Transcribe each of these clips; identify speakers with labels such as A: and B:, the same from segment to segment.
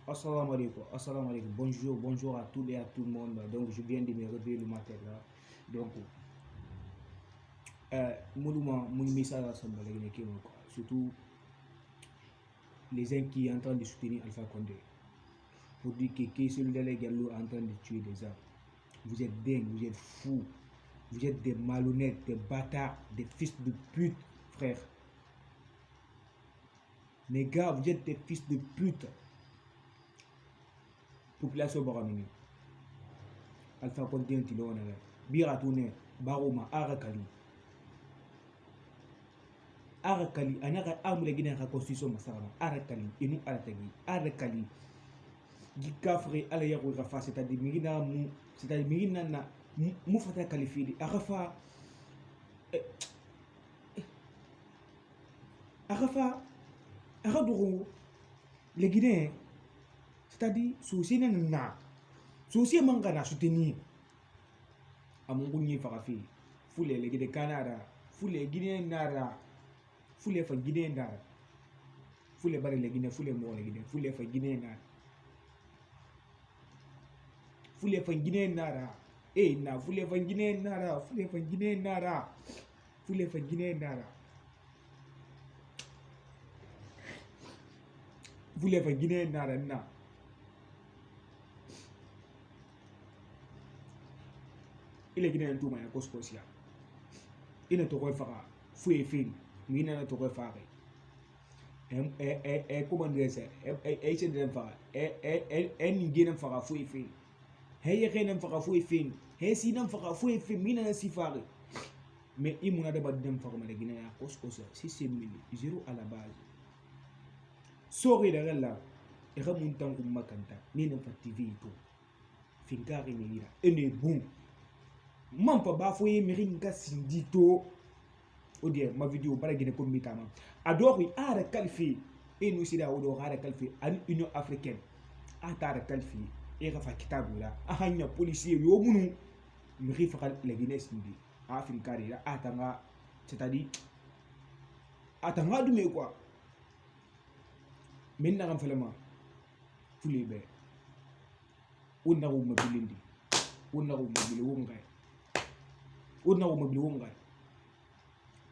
A: Assalamu alaikum. Bonjour à tous et à tout le monde. Donc, je viens de me réveiller le matin là. Donc, mon message à surtout les uns qui sont en train de soutenir Alpha Condé. Pour dire que celui-là est en train de tuer des gens. Vous êtes dingues, vous êtes fous. Vous êtes des malhonnêtes, des bâtards, des fils de pute, frère. Les gars, vous êtes des fils de pute. Population Baramini. Alpha Condé est là. Biratouné, Baroma, Arakali. Arakali, Anaka Amulegina, la constitution Massarama. Arakali, et nous Arakali. Arakali. Gikafre, Alayaru Rafa, c'est-à-dire Mirina Mou, c'est-à-dire Mirina Moufata Kalifidi. Arafa. Arafa. Aradouro. Les Guinéens. C'est-à-dire, souci n'a souci mangana soutenir à mon goût farafi foule les Guinéens Canada foule les Guinéens nara foule les Guinéens nara foule les barres les Guinéens foule les morts les Guinéens foule les Guinéens nara foule les Guinéens nara eh na foule les Guinéens nara foule les Guinéens nara foule les Guinéens nara foule les Guinéens nara na il est guinéen tout mais cause social il ne te refera fouille film mais il ne te refera comment dire ça c'est de l'enfant ni guinéen fera fouille film rien fera fouille film si n'en fera fouille film il n'a si faire mais il m'a d'abord d'un fera mais guinéen à cause social si c'est 0 à la base sorry de là et remontant comme makanta ni ne pas TV tout finkari ni et ne bon man pa bafoye meringa sindito odie ma vidéo para gine ko mitama adori ara qualifié et nous sida odo ara qualifié an union africaine atara qualifié et rafa kitabu la ahanya policier yo munu mi fa la Guinée sindi afrika la atanga c'est-à-dire atanga du mais quoi men na ngam falama fulebe wonna ko mabilindi wonna ko mabili wonga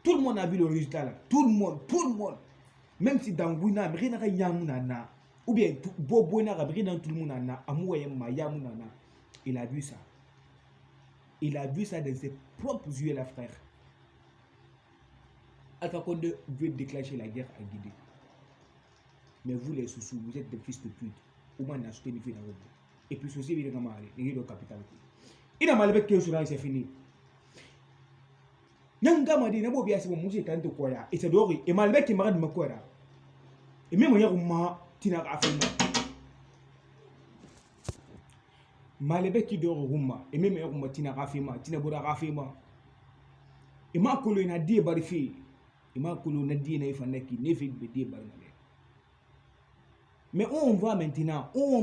A: tout le monde a vu le résultat là. Tout le monde. Même si dans Gouina, rien n'a yamuna ou bien Boboina, rien dans tout le monde na amouayema yamuna. Il a vu ça. Il a vu ça de ses propres yeux, là, frère. Alpha Condé veut déclencher la guerre à Guinée. Mais vous, les sous vous êtes des fils de pute. Au moins, on a soutenu la route. Et puis, ceci, il est dans le capital. Il a mal avec que c'est fini. Nyanga madi na bobi asi mo tanto koya ita dori e malbe ki magad makora e memo ya umma tina afema malbe ki doro umma e memo ya umma tina afema tina bura afema e ma kolo ina die bari fi e ma kolo na die na ifanaki ne fi be die bari ngale mais où on va maintenant où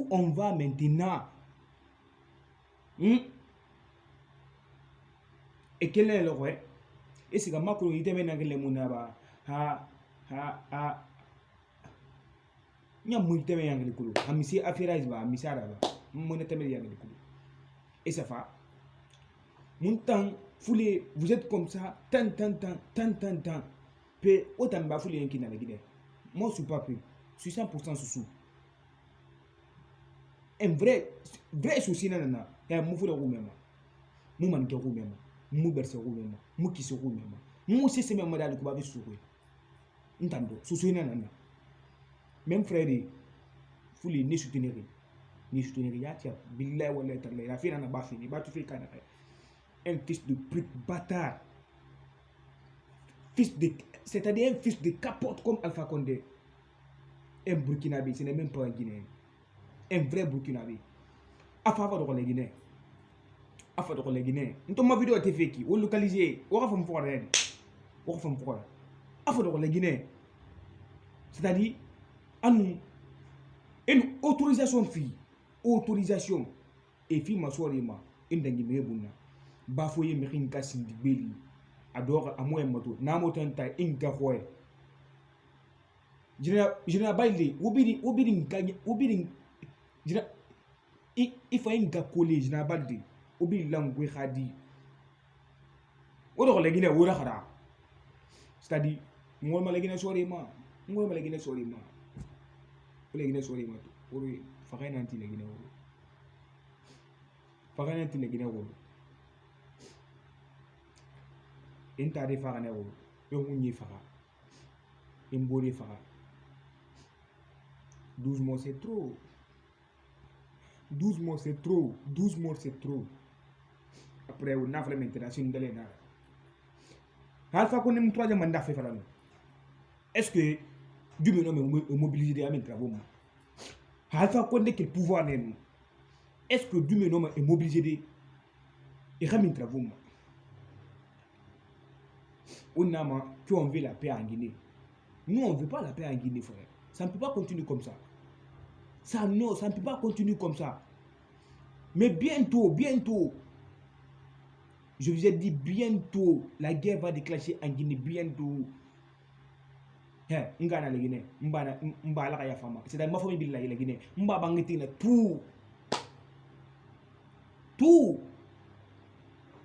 A: on va maintenant et quel est le roi et c'est comme Macron il était maintenant que les monaba nya mu teme yang likulu amisi affaires ba misara ba mon teme yang likulu et ça fa montant foulé vous êtes comme ça tant pe autant ba foulé yanki na la Guinée moi je suis pas peu je suis 100% sous un vrai souci nana ya mu foulé ko même mu man ko même mu berse ko même mu kiso ko même mu sese même dal ko ba bisu ko ntando souci nana même frère fouli ni soutenir ya tia billahi wala ta'ala la fina na ba fini ba tu fais kana un fils de pute bâtard c'est-à-dire un fils de capote comme Alpha Condé un Burkinabé ce n'est même pas un Guinéen un vrai Burkinabé afa de les Guinéens nto ma vidéo te feki ou localisé ou fa mfora ren ou fa mfora afa de les Guinéens c'est-à-dire une autorisation et fi masorima indangi mebuna bafoye mirin kasindi beli adora amoye moto namo tanta inga foye jina balde obirin jina ifa inga kole jina balde obirin langwe khadi odo le Guinée wora khara c'est-à-dire ngol ma le Guinée sori ma ngol ma le Guinée sori ma le Guinée sori ma to ori fakay nanti le Guinée woro fakay nanti le Guinée woro enta de fakane woro yo munyi faka imbori faka 12 mois c'est trop 12 mois c'est trop 12 mois c'est trop après on a fait maintenant c'est une belle nara alpha qu'on aime troisième mandat fait faire est-ce que du moment mobiliser à mes travaux alpha qu'on est quel pouvoir n'est est-ce que du moment est mobilisé et ramène travaux on a qu'on veut la paix en Guinée. Nous on veut pas la paix en Guinée, frère. Ça ne peut pas continuer comme ça. Ça non, ça ne peut pas continuer comme ça. Mais bientôt, je vous ai dit bientôt, la guerre va déclencher en Guinée, bientôt. Ngana la Guinée, mba la ya fama. C'est dans ma famille la Guinée. Mba bangitina tout.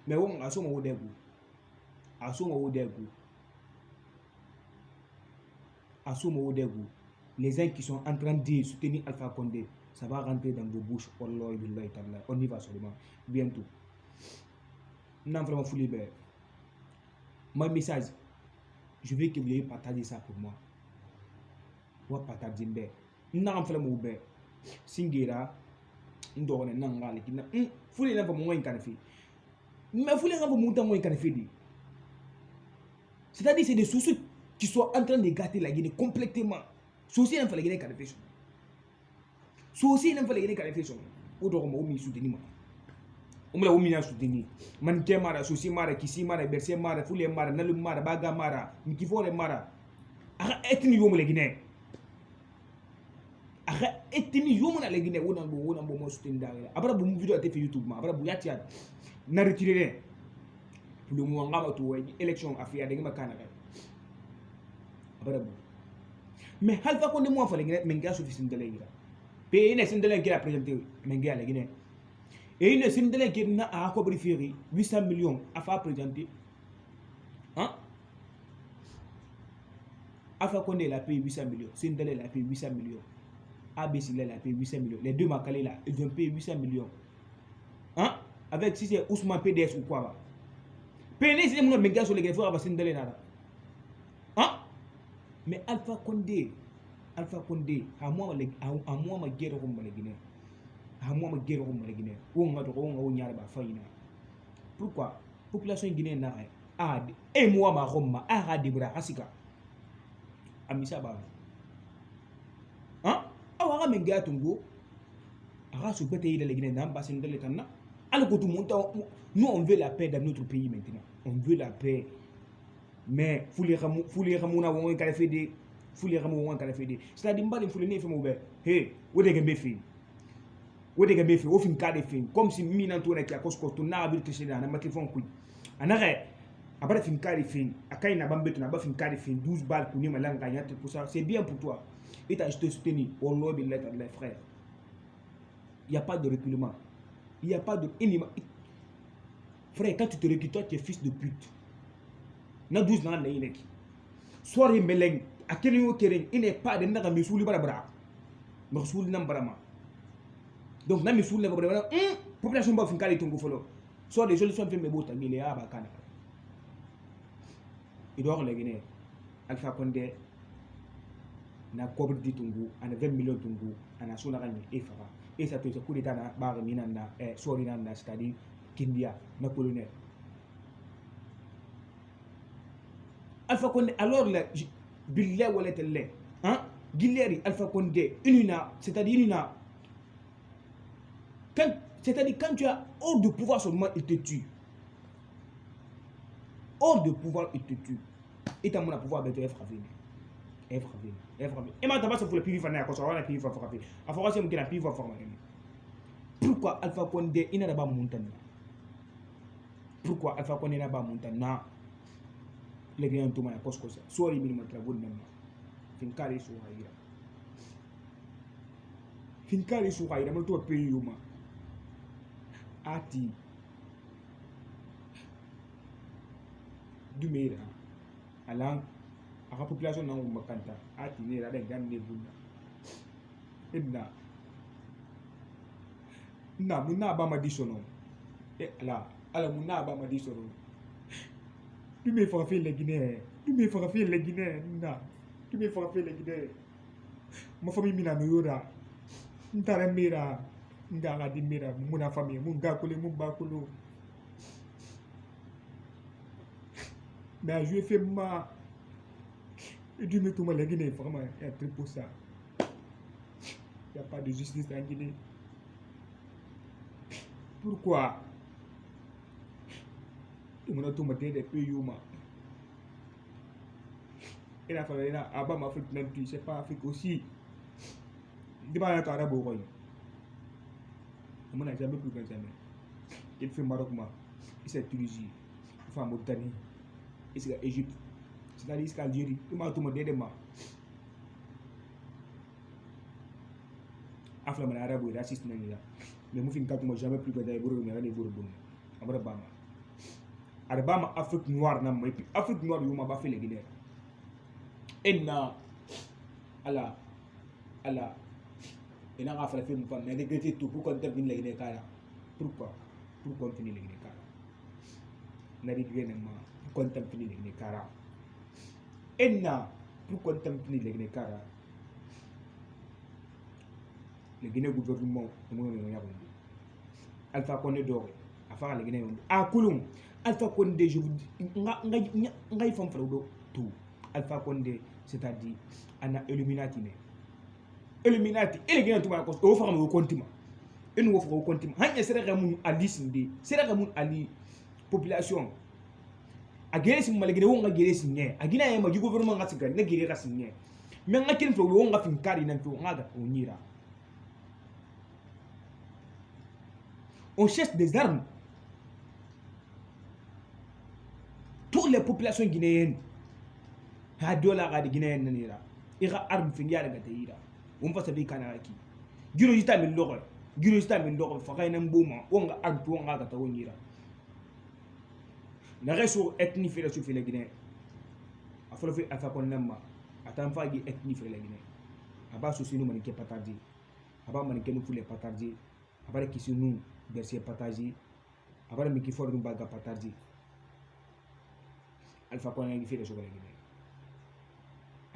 A: Mais on a son mot d'ego. Les uns qui sont en train de soutenir Alpha Condé, ça va rentrer dans vos bouches. On y va seulement. Bientôt. Non, vraiment, fou libre. Mon message, je veux que vous ayez partagé ça pour moi. Vous partagez bien. Non, vraiment, bien. Singira, ndorne nangale kina. Fou les gens vont moins canafé. Mais fou les gens vont monter moins canafé. C'est-à-dire c'est des soucis qui sont en train de gâter la Guinée complètement. Soucis il faut la Guinée canafé. Soucis il faut la Guinée canafé. Odoroma omi soutenir. Omla omi na soutenir. Man kemara soucis mara kisi mara berse mara fou les mara nalu mara baga mara mikifo les mara. Ara etni yom la Guinée. Ara etni yom na la Guinée wona bo mo soutenir dara. Abara bu vidéo a fait YouTube ma abara bu yati na retirer le mo ngama to way élection afia de ngama kana abara bu mais Alpha Condé mo fa la Guinée menga soufi sindale gira pe ine sindale gira présenter menga la Guinée et ine sindale gira na a ko brifiri 800 millions afa présenter hein Alpha Condé la paye 800 millions sindale la paye 800 millions ABC la paye 800 millions les deux Makale là ils ont payé 800 millions hein avec si c'est Ousmane PDS ou quoi va PDS c'est mon menga sur les gars faut avoir sindale nada hein mais Alpha Condé à moi ma guerre comme la Guinée on nyara ba fayina pourquoi population guinéenne na et moi ma roma a debra asika amisa ba hein awa ga menga tungo ara su bete ila la Guinée na ba sindale tanna alors que tout le monde nous on veut la paix dans notre pays maintenant on veut la paix mais fouler ramuna won kala fede fouler ramu won kala fede c'est-à-dire mbali fouler ne femo be he wode ga befi o fin kade fin comme si mina to na ki akosko to na abil tishida na makifon ku anare abara fin kade fin akai na bambeto na ba fin kade fin 12 balles pour ni malanga yate pour ça c'est bien pour toi et t'as juste soutenu au nom de l'être les frères il y a pas de reculement il y a pas de frère quand tu te recules toi tu es fils de pute na 12 na ineki soirée meleng akeni yo keren ine pas de ndaga misuli bara misuli nam barama donc na misuli na bara population ba finkali tongo folo so les jeunes sont fait mebota ngile aba kana idor le Guinée Alpha Condé na cobre di tongo ana 20 millions tongo ana sona gagné e fara et ça peut se coup d'état na bar minanda sori nanda c'est-à-dire Kindia na colonel Alpha Condé alors là billah wala telle hein Guilleri Alpha Condé unina c'est-à-dire unina quand tu as hors de pouvoir seulement il te tue hors de pouvoir il te tue et t'as mon pouvoir ben tu es frappé et ma tabassa pour le pivi fana ko so wala pivi fa frappé a fa c'est mon pivi fa former pourquoi Alpha Condé il n'a pas montagne pourquoi Alpha Condé n'a pas montagne les gens tout mal parce que ça soit ils minimum travaux même finkari suhaira finkari suhaira mo to pe yuma ati dumera alang aka population na makanta ati ne ra da gam ne bunda ibna na munna ba madisono ala munna ba madisono dume fa fe le Guinée dume fa fe le Guinée na dume fa fe le Guinée ma famille mina no yoda ntara mira nga di mira muna famille mun ga kule mun ba kulo mais je fais ma du me tout la Guinée vraiment un truc pour ça il y a pas de justice en Guinée pourquoi on a tout maté des pays humains et la famille là à bas Afrique même plus c'est pas Afrique aussi il va être arabe au royaume on n'a jamais plus qu'un jamais il fait Maroc moi il s'est Tunisie il fait Mauritanie il s'est Égypte c'est-à-dire il s'est Algérie il m'a tout maté des mains afla arabe ou raciste n'est là mais moi fin quand moi jamais plus que des bourreaux mais les bourreaux amara bama arbama Afrique noire na mais puis Afrique noire yo ma ba fait les Guinéens enna ala et n'a pas fait le film mais regretter tout pour continuer les Guinéens cara pourquoi pour continuer les Guinéens cara n'a regretté ma continuer les Guinéens cara enna pour continuer les Guinéens cara le Guinée gouvernement mo no yabo Alpha Condé doré afara le Guinée a kulum Alpha Condé je vous nga fam falo tout Alpha Condé c'est-à-dire ana Illuminati et les Guinéens tout ma ko o fama ko kontima en wo fo kontima hanya sera mun ali sinde sera mun ali population a gere sim malgene wo nga gere sinye a gina yema ju gouvernement nga sigal na gere ka sinye mais nga kin fo wo nga fin kari nan to nga ga o nyira on cherche des armes. Toutes les populations guinéennes, à $, les Guinéens, ils ont armes finir avec des ira. On va se dire Kanaraki. Gurujita min loro, Gurujita min loro, Fakaina Mboma, on a armes pour un gata au Nira. La réseau ethnie fait la souffle les Guinéens. A fallu faire Alpha Condama, à tant fagi ethnie fait les Guinéens. À bas souci nous maniquer patardi, à bas maniquer nous pour les patardi, à bas qui sont nous. Bercier partagé, avant de me qui forme une bague partagée. Alpha Condé a fait les choses à la Guinée.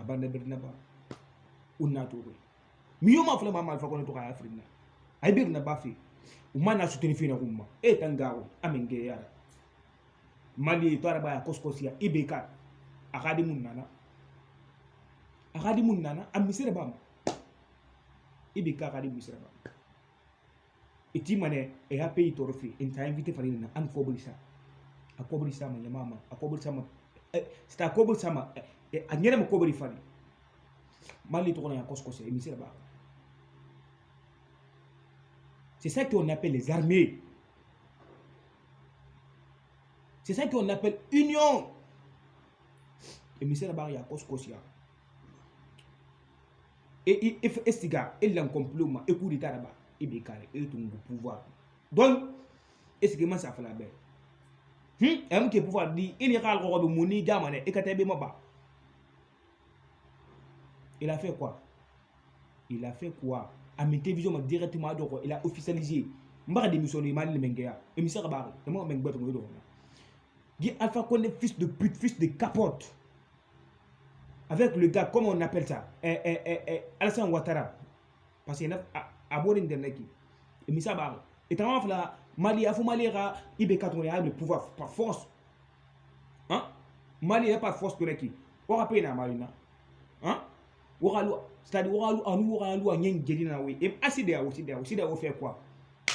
A: Avant de Bernaba, on n'a tout. Mieux ma flamme à Alpha Condé à Afrique. A bien n'a pas fait. Ou mana soutenu fina rumma. Et tangao, amenge yara. Mali Taraba Koskosia, Ibeka, Akadimun Nana. Akadimun Nana, a miserable. Ibeka Akadimun miserable. Et tu m'as dit, et à pays torfé, et t'as invité Farina, à Kobolissa. À Kobolissa, ma maman, à Kobolissa, c'est à Kobolissa, et à Niam Kobolifani. Mali tourné à Koskos et misérable. C'est ça qu'on appelle les armées. C'est ça qu'on appelle union. Et misérable, il y a Koskosia. Et Estiga, il y a un complot, et coup d'État là-bas. Et tout pouvoir. Donc, est-ce que ça fait la belle? Un qui pouvoir dire, il y a le roi de Mouni, Damane, et Katebe Maba. Il a fait quoi? Il a fait quoi? À mes télévisions directement, il a officialisé. Mba démission de Mali Mengea. Et M. Rabar, et moi, Mengba, Guy Alpha Condé, fils de pute, fils de capote. Avec le gars, comment on appelle ça? Alassane Ouattara. Parce qu'il y a abonné d'Inderneki. Et Missa Bar. Et tant que la Mali a fait Malira, il y a le pouvoir par force. Hein? Mali n'a pas de force pour l'équipe. On rappelle la Malina. Hein? C'est-à-dire, on a un Yengelina. Et Asidéao, Sidéao fait quoi?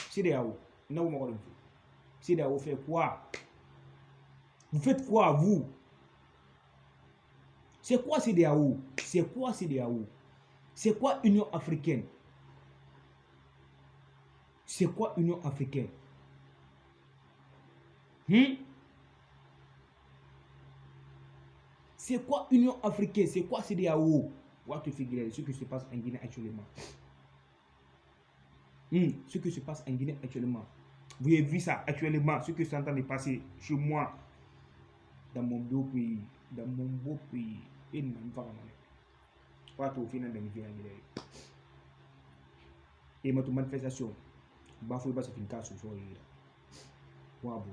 A: Sidéao. Non, Sidéao fait quoi? Vous faites quoi, vous? C'est quoi CEDEAO? C'est quoi CEDEAO? C'est quoi Union africaine? C'est quoi Union africaine? C'est quoi Union africaine? C'est quoi CEDEAO? What te fait Guinée, ce qui se passe en Guinée actuellement. Ce qui se passe en Guinée actuellement. Vous avez vu ça actuellement, ce qui est en train de passer chez moi, dans mon beau pays. Dans mon beau pays. Et non, pas vraiment. What au final de Guinée. Et ma manifestation. Bafouille pas, c'est une casse sur le. Waouh.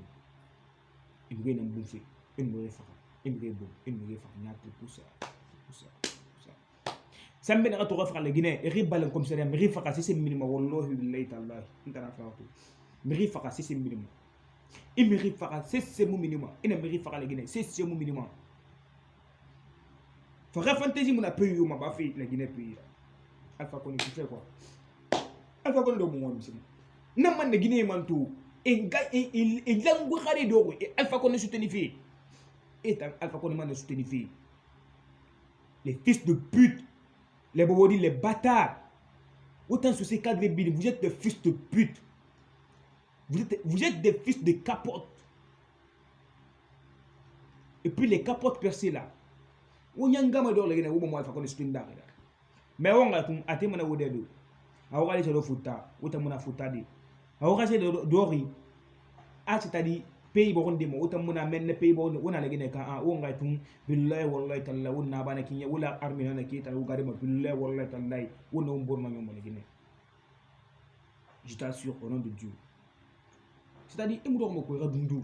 A: Il me gagne un bouffé. Il me refait. Il me refait. Il me refait. Il me refait. Pour ça. Sambe na to rafra le Guinée et ribal comme ça mais rifa c'est minimum wallahi billahi ta'ala intana fatu mais rifa c'est minimum il me rifa c'est minimum il me rifa le Guinée c'est minimum fa fantasy mon pays ma ba fait le Guinée pays Alpha Condé tu fais quoi Alpha Condé do mo monsieur na man le Guinée man tout et langu xare do Alpha Condé soutenir fi et Alpha Condé man soutenir fi les fils de pute. Les bobodis, les bâtards. Autant sur ces cadres bidons, vous êtes des fils de pute. Vous êtes des fils de capote. Et puis les capotes percées là. On y a un gamin d'or, les gars, au moment où il faut qu'on se là. Mais on a tout, à tes mains au dedo. A on a les fouta, autant mon a fouta dit. A on a les d'ori. Ah, c'est-à-dire, pays bon de mo autant mon amène le pays bon on a les gars quand on a tout billahi wallahi talla on na bana kinya wala armée na ki ta gari ma billahi wallahi talla on on bon ma ñom les gars je t'assure au nom de Dieu c'est-à-dire il me doit me ko dundu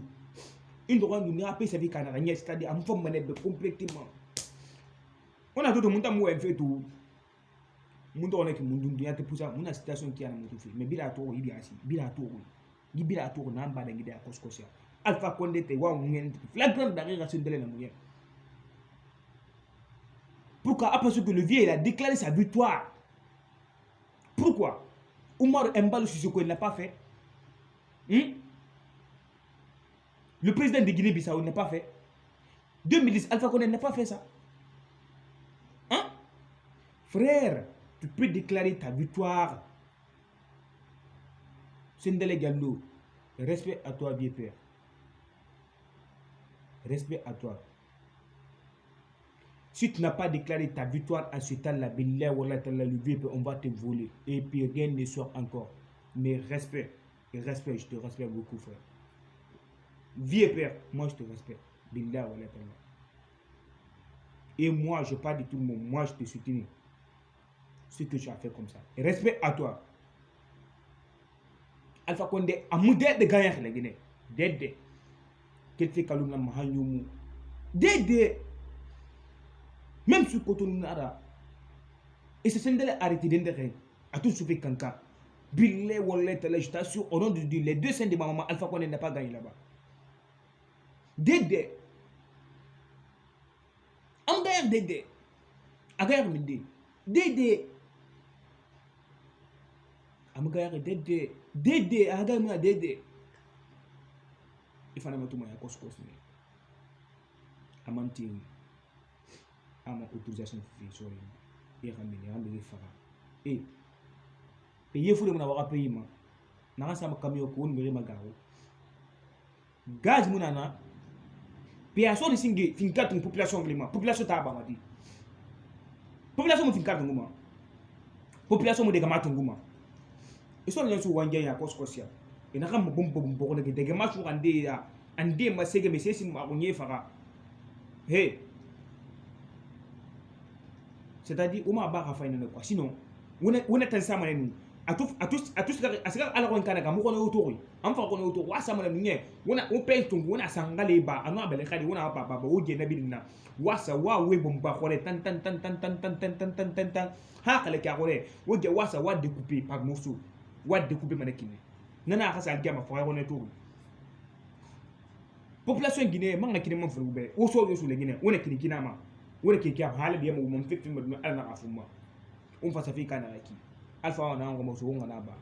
A: il doit nous appeler sa vie canada c'est-à-dire am fam mané de complètement on a tout mon temps mo en fait tout mon doit nek mon dundu ya te pour ça mon situation qui a na moto fait mais bila to il ya si bila to ni bila to na mba da ngida koskosia Alpha Condé te wa nguen flagrant d'arrêt de la moyenne. Pourquoi après ce que le vieux il a déclaré sa victoire? Pourquoi Oumar Mbalo Sissoko il n'a pas fait? Le président de Guinée-Bissau n'a pas fait. 2010 Alpha Condé n'a pas fait ça. Hein? Frère, tu peux déclarer ta victoire. Sendele Gallo, respect à toi vieux père. Respect à toi. Si tu n'as pas déclaré ta victoire en ce temps-là, on va te voler. Et puis rien ne sort encore. Mais respect, je te respecte beaucoup, frère. Vieux père, moi je te respecte. Et moi, je parle de tout le monde. Moi, je te soutiens. Ce que tu as fait comme ça. Et respect à toi. Alpha Condé a modèle de gagner la Guinée. Dédé. Quel fait Kaloum na Mahanyumu. Dédé. Même sur Cotonou Nara. Et c'est Sendele arrêté d'endere. A tout souffert Kanka. Billet Wallet, je t'assure, au nom de Dieu, les deux scènes de ma maman, Alpha Condé n'a pas gagné là-bas. Dédé. En gagne Dédé. A gagne Dédé. Dédé. Am gagne Dédé. Dédé. A gagne Dédé. Il faut que tu me dises que tu as autorisation de faire et ramener faire et il faut que tu aies payé ma na sama camion ko ngere magaro gaz munana population de singe finkat population ngema population ta ba mati population mo finkat nguma population mo de gamatu nguma et so nyo so wanje ya koskosia et na kam bombo bombo de gamatu ande ya ande ma sege me sesi ma ko nyefara hey. C'est-à-dire, on m'a barre à faire une quoi. Sinon, on est ça, man. À tous, à la rencontre, on est autour. Enfin, on est autour. Ça, man, on paye tout, on a sangalé bas, on a belé, on a papa, on a nabina. Wassa, wa, we bomba, tan. Ha, les carolés. On dit wassa, wa découpé par morceau. Wa découpé mannequin. Nana, ça, le gamme, on est autour. Population guinéenne, man, qui ne m'en fait oubé. Au sol, sur les Guinéens, on est qui n'a on est qui a halé bien mon fait film alna afuma on fa safi kana ki alpha on a ngomo so ngana ba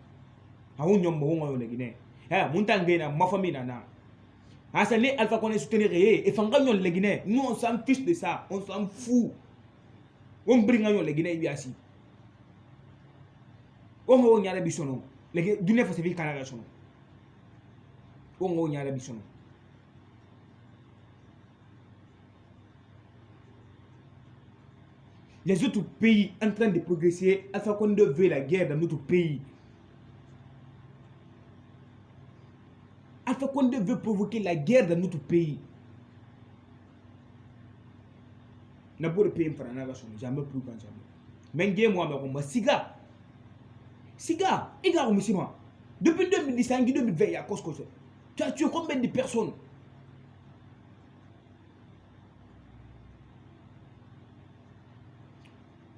A: ha on nyom bo ngoyo le guiné ha muntangue na ma famille nana asa les Alpha Condé soutenir et fanga nyon le guiné nous on s'en fiche de ça on s'en fout on bringa nyon le guiné biasi on ngo nyala bisono le dune fa safi kana sono on ngo nyala bisono. Les autres pays en train de progresser, Alpha Condé veut la guerre dans notre pays. Alpha Condé veut provoquer la guerre dans notre pays. N'a pas de pays en France, jamais plus qu'en jamais. Mais moi, mais siga. Siga, il y a un depuis 2015, 2020, il y a cause. Tu as tué combien de personnes?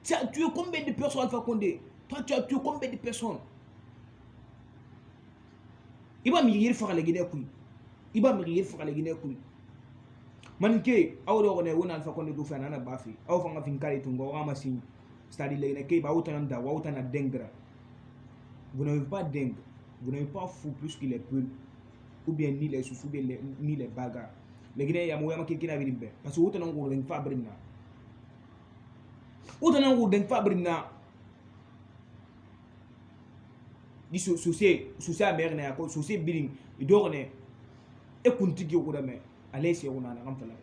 A: Tu as tué combien de personnes, Alpha Condé? Toi, tu as tué combien de personnes? Il va me faire la Guinée. Il va me faire la Guinée. Manke, awo on est on Alpha Condé do faire na bafi. Awo fanga finkari tungo wa machine. C'est-à-dire les ke ba autant da wa autant na dengra. Vous n'avez pas dingue, vous n'avez pas fou plus qu'il est peu, ou bien ni les sous ni les bagarres. Les Guinéens, il y a moyen qui n'a pas parce que autant on ne pas brina. Autant on ne pas brina. Dis souci à mère n'a pas souci biling, il dort ne. Et continue au dame. Allez c'est on a un enfant là.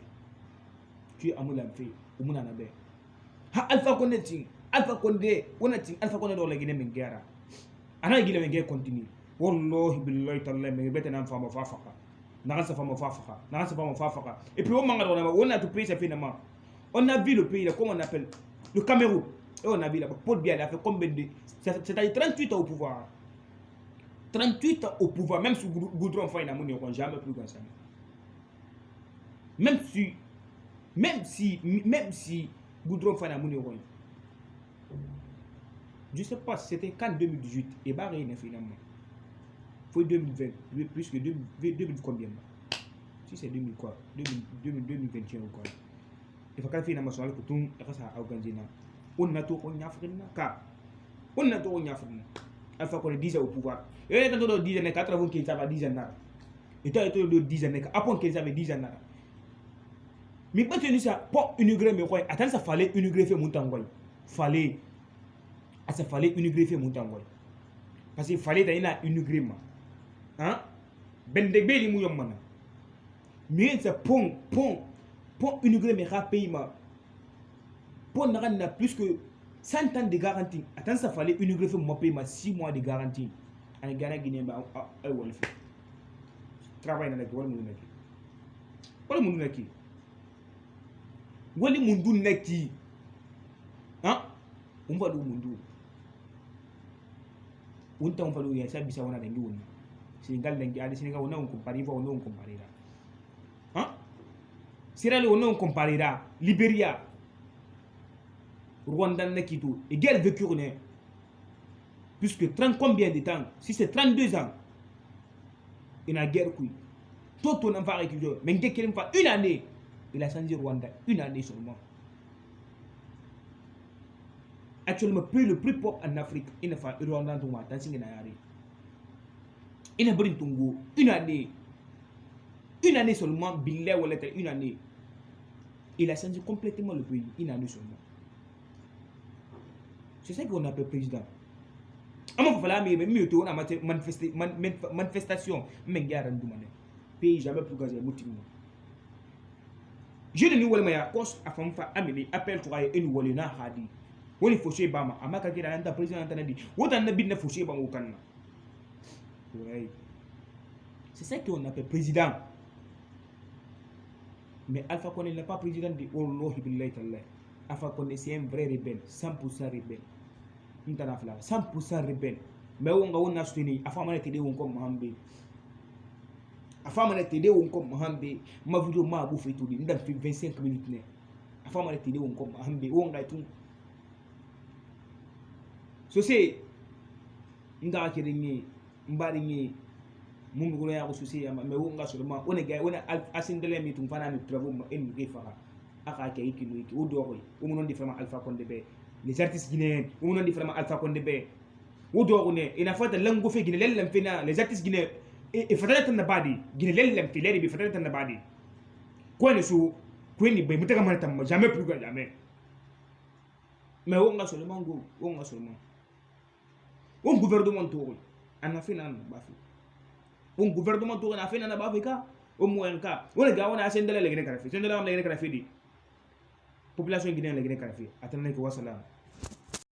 A: Tu es amour la fille, ou mon anabe. Ha Alpha Condé, Alpha Condé, on a dit Alpha Condé dans la Guinée Mengara. Ana gila menge continue wallahi billahi taala me bete nan fama fafaka na sa fama fafaka na sa fama fafaka et puis on manga on a tout pays ça finalement on a vu le pays là, comment on appelle le Cameroun et on a vu là Paul Biya a fait combien de c'est-à-dire 38 ans au pouvoir 38 ans au pouvoir même si Goudron Faye n'a mon jamais plus comme ça même si Goudron Faye n'a mon je ne sais pas si c'était qu'en 2018 et bah rien finalement. Faut 2020, plus que 2000 combien? Si c'est 2000 quoi, 2021 ou quoi. Il faut qu'à finalement sur le coton et ça a organisé. On a tout on y a fait car on a tout on y a fait. Alpha Condé 10 ans au pouvoir. Et il y a tant de 10 ans 80 qui ça va 10 ans. Et tant de 10 ans après qu'ils avaient 10 ans. Mais pas tenu ça pour inaugurer mais quoi attends ça fallait inaugurer fait montangoy. Ça fallait inaugurer fait montangoy. Parce qu'il fallait d'ailleurs inaugurer ma. Hein? Ben de beli mou yom mais c'est pont inaugurer mes pays ma. Pont n'a plus que 100 ans de garantie. Attends ça fallait inaugurer fait mon pays ma 6 mois de garantie. En Ghana Guinée ba ay wol fi. Travail na nek wol mu nek. Wol mu nek. Wol mu ndu nek. Hein? On va do mundu. On t'en fait le ça bisa on a des gens. Sénégal les Sénégal on a un comparé on a un comparé là. Hein? Sierra Leone on comparé là. Libéria, Rwanda Nekito et guerre vécue on est puisque 30 combien de temps? Si c'est 32 ans, il y a guerre qui. Tout on en va récupérer. Mais dès qu'il fait une année, il a changé Rwanda une année seulement. Actuellement, le plus pauvre en Afrique, il a fait Rwanda dans la tanzanie n'ayari. Il a pris Tungo une année seulement, Billet ou lettre une année. Il a changé complètement le pays une année seulement. C'est ça qu'on appelle président. Amo fala mais mieux on a manifestation mais gare ndumane. Pays jamais plus gazé motivement. Je ne ni wala maya cause afam fa ameli appel to ay enu wala na hadi. Woni fosé bama amaka kira anta président tanadi wotan na binna fosé bama kanna. Ouais. C'est ça qu'on appelle président. Mais Alpha Condé n'est pas président de Wallahi billahi ta'ala. Alpha Condé c'est un vrai rebelle, 100% rebelle. 100% rebelle. Mais on a soutenu afama n'était on comme Mohambe. Afama n'était on comme Mohambe. Ma vidéo m'a bouffé tout dit. Dans 25 minutes né. Afama n'était on comme Mohambe. On a tout. So c'est nga kiringi mbaringi mungu golo ya kususi ya mais on a seulement on est gars on a asindele mi tum fana mi travaux en mi fara aka ke ikilu iki o do ko o mon différent Alpha Condé be les artistes guinéens o mon différent Alpha Condé be o do ko ne ina fata lango fe guiné lellam fina les artistes guinéens e fatala tan badi guiné lellam fi leli bi fatala tan badi ko ne su ko ni be mutaka man tam jamais plus que jamais mais on a seulement go on a seulement on gouvernement to on a fait nan bafi on gouvernement to on a fait nan bafi ka o moyen ka on ga on a sendele le gene karafi sendele am le gene karafi di population guinéenne la Guinée kalafi atana ke wassalam